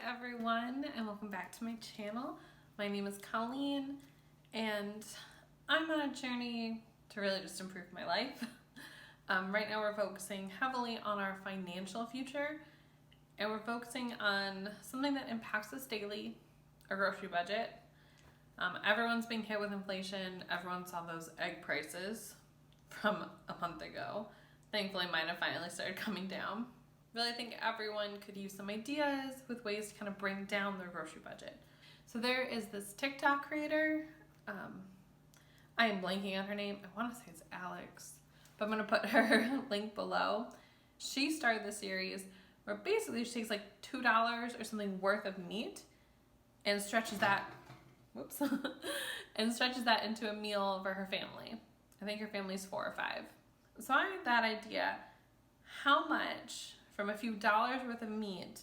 everyone, and welcome back to my channel. My name is Colleen, and I'm on a journey to really just improve my life. Right now we're focusing heavily on our financial future, and we're focusing on something that impacts us daily, our grocery budget. Everyone's being hit with inflation. Everyone saw those egg prices from a month ago. Thankfully, mine have finally started coming down. Really think everyone could use some ideas with ways to kind of bring down their grocery budget. So there is this TikTok creator. I am blanking on her name. I want to say it's Alex, but I'm going to put her link below. She started this series where basically she takes like $2 or something worth of meat and stretches that, and stretches that into a meal for her family. I think her family's 4 or 5. So I had that idea. How much from a few dollars worth of meat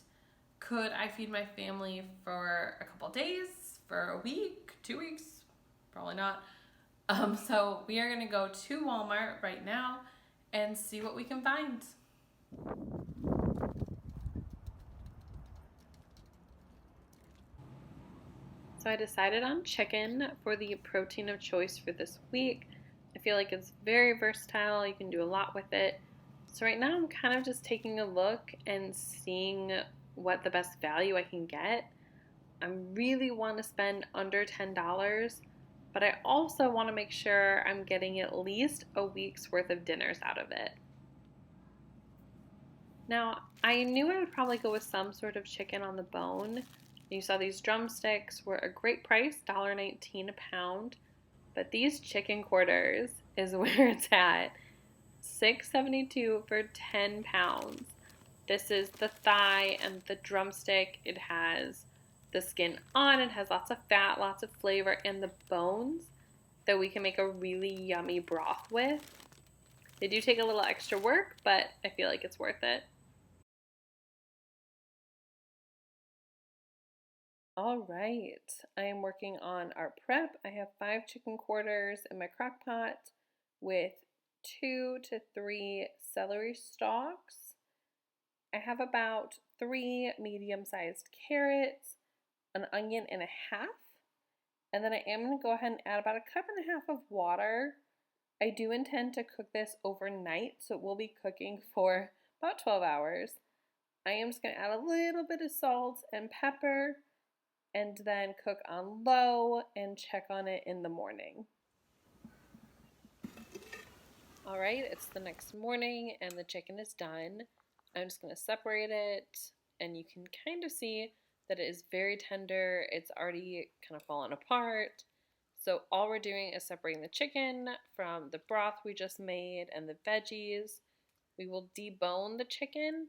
could I feed my family for a couple days, for a week, 2 weeks? Probably not. So we are gonna go to Walmart right now and see what we can find. So I decided on chicken for the protein of choice for this week. I feel like it's very versatile. You can do a lot with it. So right now I'm kind of just taking a look and seeing what the best value I can get. I really want to spend under $10, but I also want to make sure I'm getting at least a week's worth of dinners out of it. Now, I knew I would probably go with some sort of chicken on the bone. You saw these drumsticks were a great price, $1.19 a pound, but these chicken quarters is where it's at. $6.72 for 10 pounds. This is the thigh and the drumstick. It has the skin on, it has lots of fat, lots of flavor, and the bones that we can make a really yummy broth with. They do take a little extra work, but I feel like it's worth it. All right, I am working on our prep. I have 5 chicken quarters in my crock pot with 2 to 3 celery stalks. I have about 3 medium-sized carrots, an onion and a half, and then I am going to go ahead and add about 1.5 cups of water. I do intend to cook this overnight, so it will be cooking for about 12 hours. I am just going to add a little bit of salt and pepper, and then cook on low and check on it in the morning. All right, it's the next morning and the chicken is done. I'm just going to separate it, and you can kind of see that it is very tender. It's already kind of fallen apart. So all we're doing is separating the chicken from the broth we just made and the veggies. We will debone the chicken.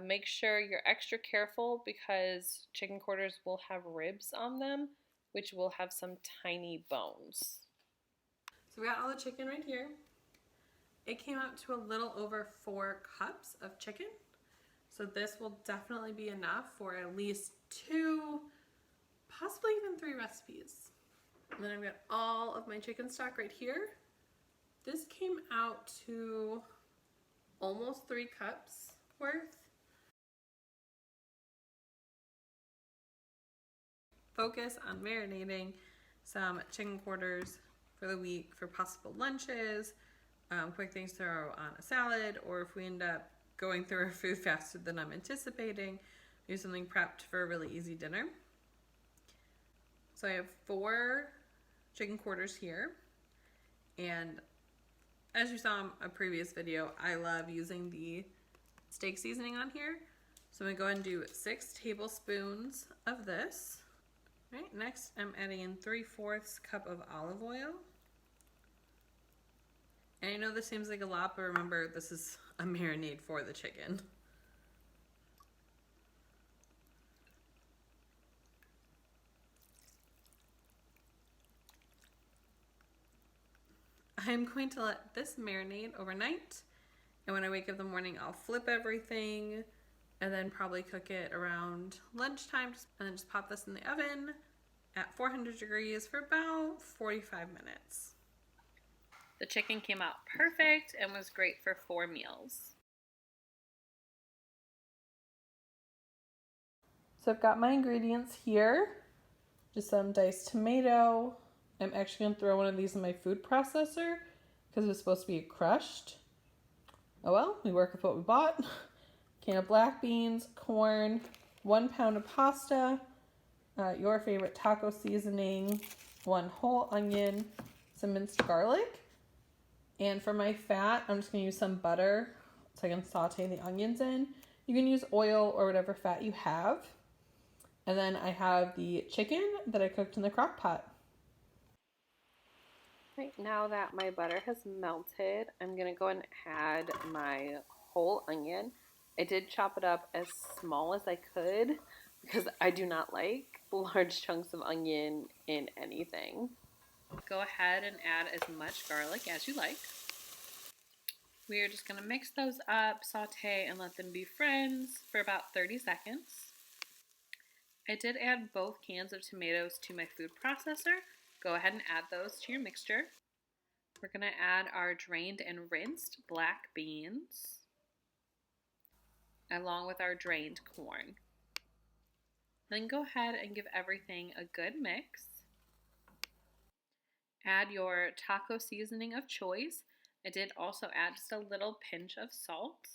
Make sure you're extra careful because chicken quarters will have ribs on them, which will have some tiny bones. So we got all the chicken right here. It came out to a little over 4 cups of chicken. So this will definitely be enough for at least 2, possibly even 3 recipes. And then I've got all of my chicken stock right here. This came out to almost 3 cups worth. Focus on marinating some chicken quarters for the week for possible lunches, quick things to throw on a salad, or if we end up going through our food faster than I'm anticipating, do something prepped for a really easy dinner. So I have 4 chicken quarters here, and as you saw in a previous video, I love using the steak seasoning on here. So I'm gonna go ahead and do 6 tablespoons of this. Right, next I'm adding in 3/4 cup of olive oil. And I know this seems like a lot, but remember, this is a marinade for the chicken. I'm going to let this marinate overnight, and when I wake up in the morning, I'll flip everything and then probably cook it around lunchtime, and then just pop this in the oven at 400 degrees for about 45 minutes. The chicken came out perfect and was great for 4 meals. So I've got my ingredients here. Just some diced tomato. I'm actually going to throw one of these in my food processor because it was supposed to be crushed. Oh well, we work with what we bought. Can of black beans, corn, 1 pound of pasta, your favorite taco seasoning, 1 whole onion, some minced garlic. And for my fat, I'm just going to use some butter so I can saute the onions in. You can use oil or whatever fat you have. And then I have the chicken that I cooked in the crock pot. Right, now that my butter has melted, I'm going to go and add my whole onion. I did chop it up as small as I could because I do not like large chunks of onion in anything. Go ahead and add as much garlic as you like. We are just going to mix those up, saute, and let them be friends for about 30 seconds. I did add both cans of tomatoes to my food processor. Go ahead and add those to your mixture. We're going to add our drained and rinsed black beans along with our drained corn. Then go ahead and give everything a good mix. Add your taco seasoning of choice. I did also add just a little pinch of salt.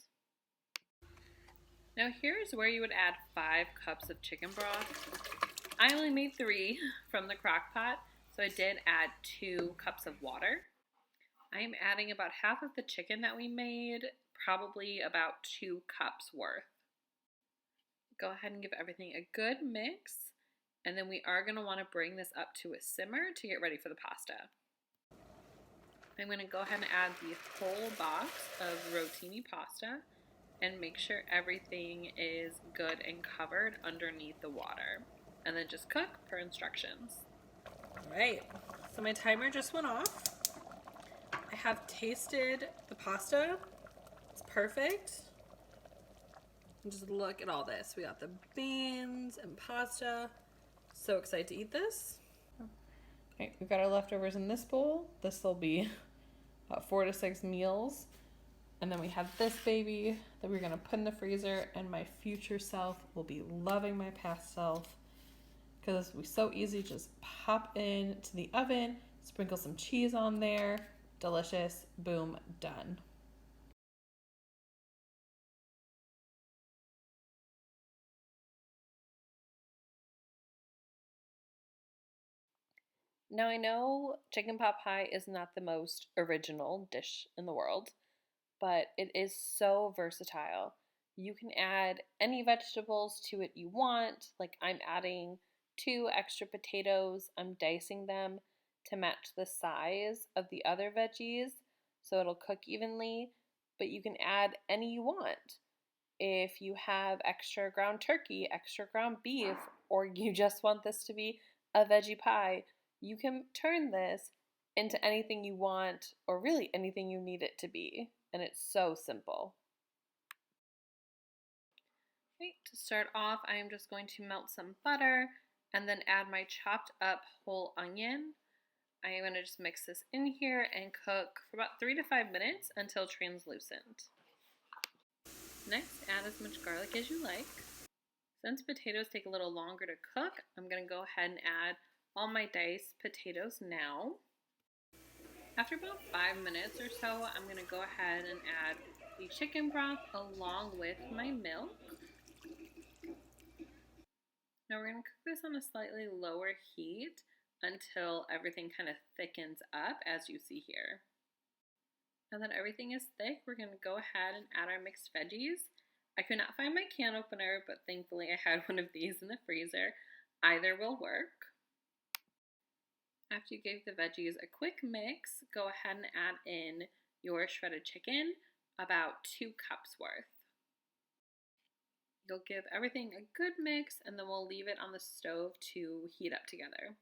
Now here's where you would add 5 cups of chicken broth. I only made 3 from the crock pot, so I did add 2 cups of water. I am adding about half of the chicken that we made, probably about 2 cups worth. Go ahead and give everything a good mix, and then we are going to want to bring this up to a simmer to get ready for the pasta. I'm going to go ahead and add the whole box of rotini pasta and make sure everything is good and covered underneath the water, and then just cook per instructions. Alright, so my timer just went off. I have tasted the pasta. It's perfect. And just look at all this. We got the beans and pasta. So excited to eat this. Okay, we've got our leftovers in this bowl. This will be about 4 to 6 meals. And then we have this baby that we're gonna put in the freezer, and my future self will be loving my past self because this will be so easy. Just pop into the oven, sprinkle some cheese on there. Delicious. Boom, done. Now I know chicken pot pie is not the most original dish in the world, but it is so versatile. You can add any vegetables to it you want. Like I'm adding 2 extra potatoes. I'm dicing them to match the size of the other veggies so it'll cook evenly, but you can add any you want. If you have extra ground turkey, extra ground beef, or you just want this to be a veggie pie, you can turn this into anything you want, or really anything you need it to be. And it's so simple. Okay, to start off, I am just going to melt some butter and then add my chopped up whole onion. I am going to just mix this in here and cook for about 3 to 5 minutes until translucent. Next, add as much garlic as you like. Since potatoes take a little longer to cook, I'm going to go ahead and add all my diced potatoes now. After about 5 minutes or so, I'm going to go ahead and add the chicken broth along with my milk. Now we're going to cook this on a slightly lower heat until everything kind of thickens up, as you see here. Now that everything is thick, we're going to go ahead and add our mixed veggies. I could not find my can opener, but thankfully I had one of these in the freezer. Either will work. After you give the veggies a quick mix, go ahead and add in your shredded chicken, about 2 cups worth. You'll give everything a good mix, and then we'll leave it on the stove to heat up together.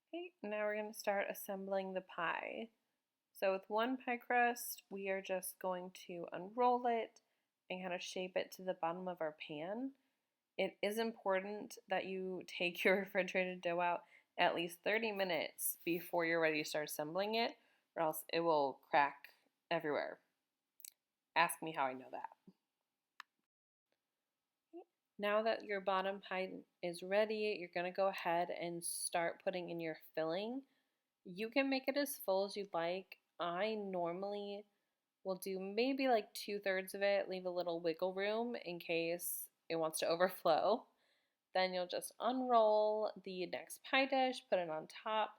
Okay, now we're going to start assembling the pie. So with one pie crust, we are just going to unroll it and kind of shape it to the bottom of our pan. It is important that you take your refrigerated dough out at least 30 minutes before you're ready to start assembling it, or else it will crack everywhere. Ask me how I know that. Now that your bottom pie is ready, you're going to go ahead and start putting in your filling. You can make it as full as you'd like. I normally will do maybe like 2/3 of it, leave a little wiggle room in case it wants to overflow. Then you'll just unroll the next pie dish, put it on top.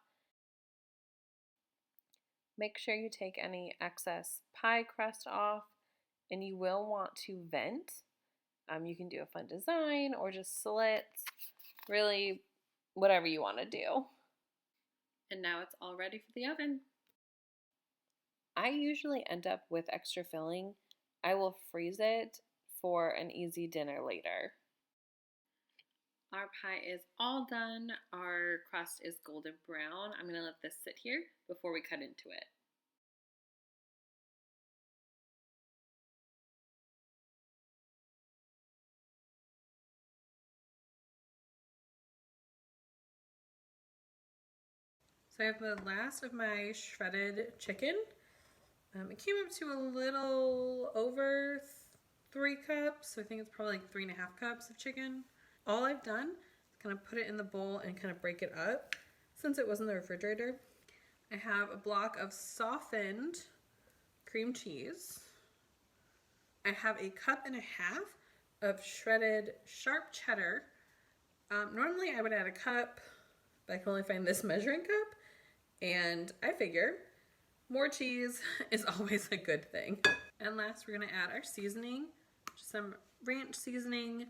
Make sure you take any excess pie crust off, and you will want to vent. You can do a fun design or just slits, really whatever you want to do. And now it's all ready for the oven. I usually end up with extra filling. I will freeze it for an easy dinner later. Our pie is all done. Our crust is golden brown. I'm going to let this sit here before we cut into it. So I have the last of my shredded chicken. It came up to a little over 3 cups. So I think it's probably like 3.5 cups of chicken. All I've done is kind of put it in the bowl and kind of break it up. Since it was in the refrigerator, I have a block of softened cream cheese. I have a 1.5 cups of shredded sharp cheddar. Normally I would add a cup, but I can only find this measuring cup. And I figure more cheese is always a good thing. And last, we're gonna add our seasoning, just some ranch seasoning.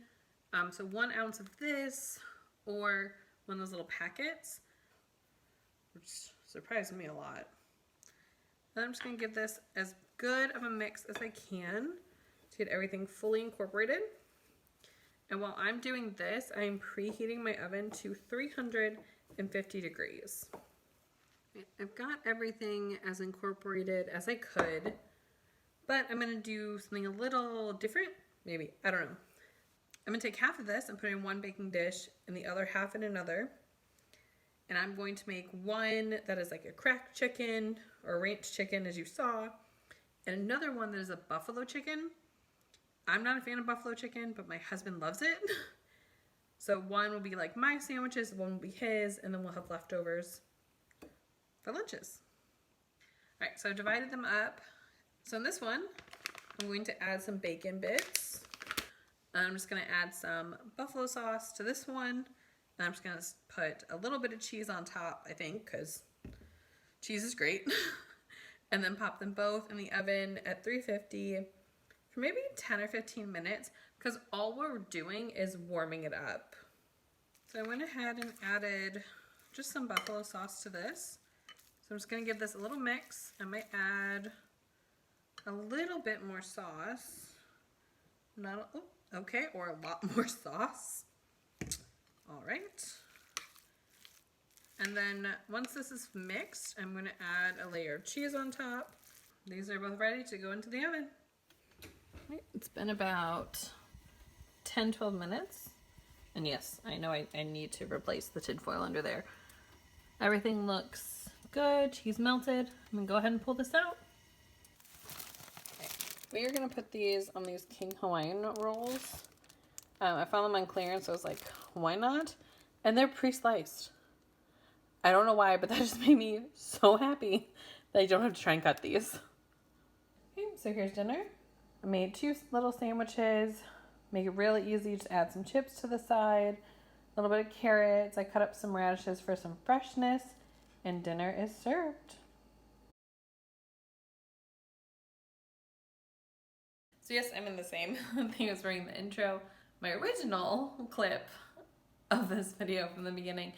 So 1 ounce of this, or one of those little packets, which surprised me a lot. Then I'm just gonna give this as good of a mix as I can to get everything fully incorporated. And while I'm doing this, I'm preheating my oven to 350 degrees. I've got everything as incorporated as I could, but I'm gonna do something a little different, maybe, I don't know. I'm gonna take half of this and put it in one baking dish and the other half in another. And I'm going to make one that is like a cracked chicken or ranch chicken, as you saw, and another one that is a buffalo chicken. I'm not a fan of buffalo chicken, but my husband loves it. So one will be like my sandwiches, one will be his, and then we'll have leftovers for lunches. All right, so I've divided them up. So in this one, I'm going to add some bacon bits. I'm just gonna add some buffalo sauce to this one. And I'm just gonna put a little bit of cheese on top, I think, because cheese is great. And then pop them both in the oven at 350 for maybe 10 or 15 minutes, because all we're doing is warming it up. So I went ahead and added just some buffalo sauce to this. So I'm just gonna give this a little mix. I might add a little bit more sauce. Okay, or a lot more sauce. All right. And then once this is mixed, I'm gonna add a layer of cheese on top. These are both ready to go into the oven. It's been about 10, 12 minutes. And yes, I know I need to replace the tin foil under there. Everything looks good, cheese melted. I'm gonna go ahead and pull this out. Okay. We are gonna put these on these King Hawaiian rolls. I found them on clearance, so I was like, why not? And they're pre-sliced. I don't know why, but that just made me so happy that I don't have to try and cut these. Okay, so here's dinner. I made 2 little sandwiches. Make it really easy, just add some chips to the side, a little bit of carrots. I cut up some radishes for some freshness, and dinner is served. So yes, I'm in the same thing as wearing the intro. My original clip of this video from the beginning,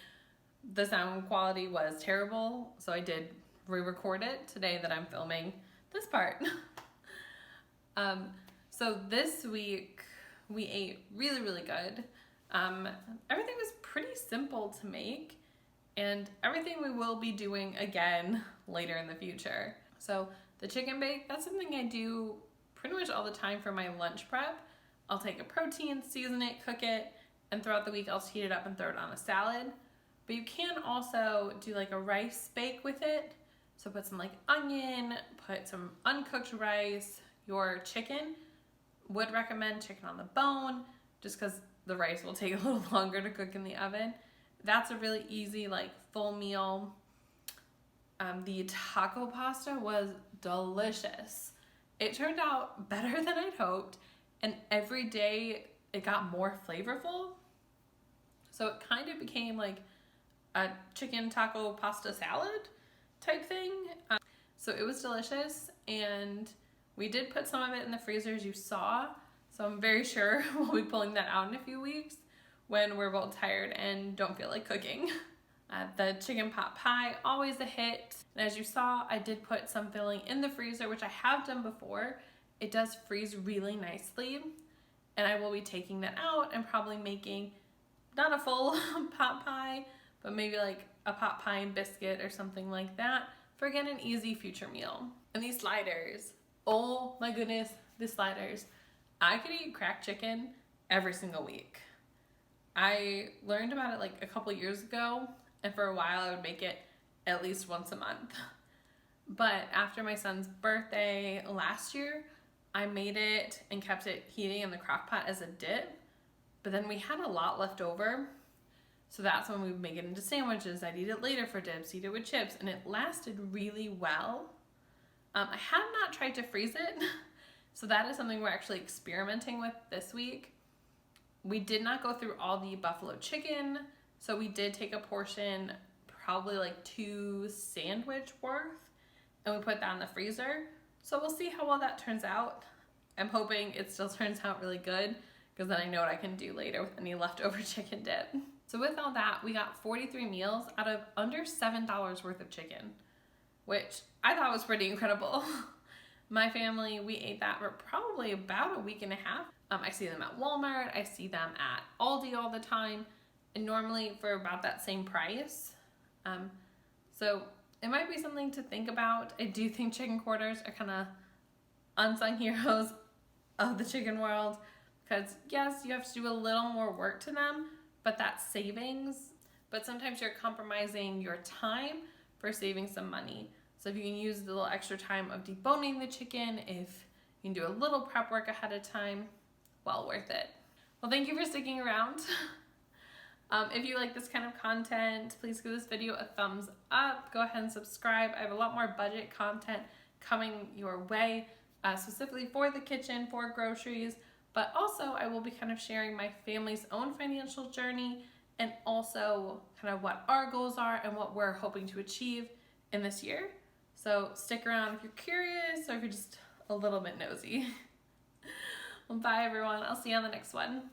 the sound quality was terrible, so I did re-record it today that I'm filming this part. So this week we ate really, really good. Everything was pretty simple to make, and everything we will be doing again later in the future. So the chicken bake, that's something I do pretty much all the time for my lunch prep. I'll take a protein, season it, cook it, and throughout the week I'll heat it up and throw it on a salad. But you can also do like a rice bake with it. So put some like onion, put some uncooked rice, your chicken. Would recommend chicken on the bone, just because the rice will take a little longer to cook in the oven. That's a really easy, like, full meal. The taco pasta was delicious. It turned out better than I'd hoped, and every day it got more flavorful. So it kind of became like a chicken taco pasta salad type thing. So it was delicious, and we did put some of it in the freezer, as you saw. So I'm very sure we'll be pulling that out in a few weeks when we're both tired and don't feel like cooking. The chicken pot pie, always a hit. And as you saw, I did put some filling in the freezer, which I have done before. It does freeze really nicely. And I will be taking that out and probably making not a full pot pie, but maybe like a pot pie and biscuit or something like that for, again, an easy future meal. And these sliders, oh my goodness, the sliders. I could eat cracked chicken every single week. I learned about it like a couple years ago, and for a while I would make it at least once a month. But after my son's birthday last year, I made it and kept it heating in the crock pot as a dip, but then we had a lot left over. So that's when we would make it into sandwiches. I'd eat it later for dips, eat it with chips, and it lasted really well. I have not tried to freeze it, so that is something we're actually experimenting with this week. We did not go through all the buffalo chicken, so we did take a portion, probably like 2 sandwich worth, and we put that in the freezer. So we'll see how well that turns out. I'm hoping it still turns out really good, because then I know what I can do later with any leftover chicken dip. So with all that, we got 43 meals out of under $7 worth of chicken, which I thought was pretty incredible. My family, we ate that for probably about a week and a half. I see them at Walmart, I see them at Aldi all the time, and normally for about that same price. So it might be something to think about. I do think chicken quarters are kind of unsung heroes of the chicken world, because yes, you have to do a little more work to them, but that's savings. But sometimes you're compromising your time for saving some money. So if you can use the little extra time of deboning the chicken, if you can do a little prep work ahead of time, well worth it. Well, thank you for sticking around. If you like this kind of content, please give this video a thumbs up. Go ahead and subscribe. I have a lot more budget content coming your way, specifically for the kitchen, for groceries, but also I will be kind of sharing my family's own financial journey, and also kind of what our goals are and what we're hoping to achieve in this year. So stick around if you're curious or if you're just a little bit nosy. Well, bye everyone. I'll see you on the next one.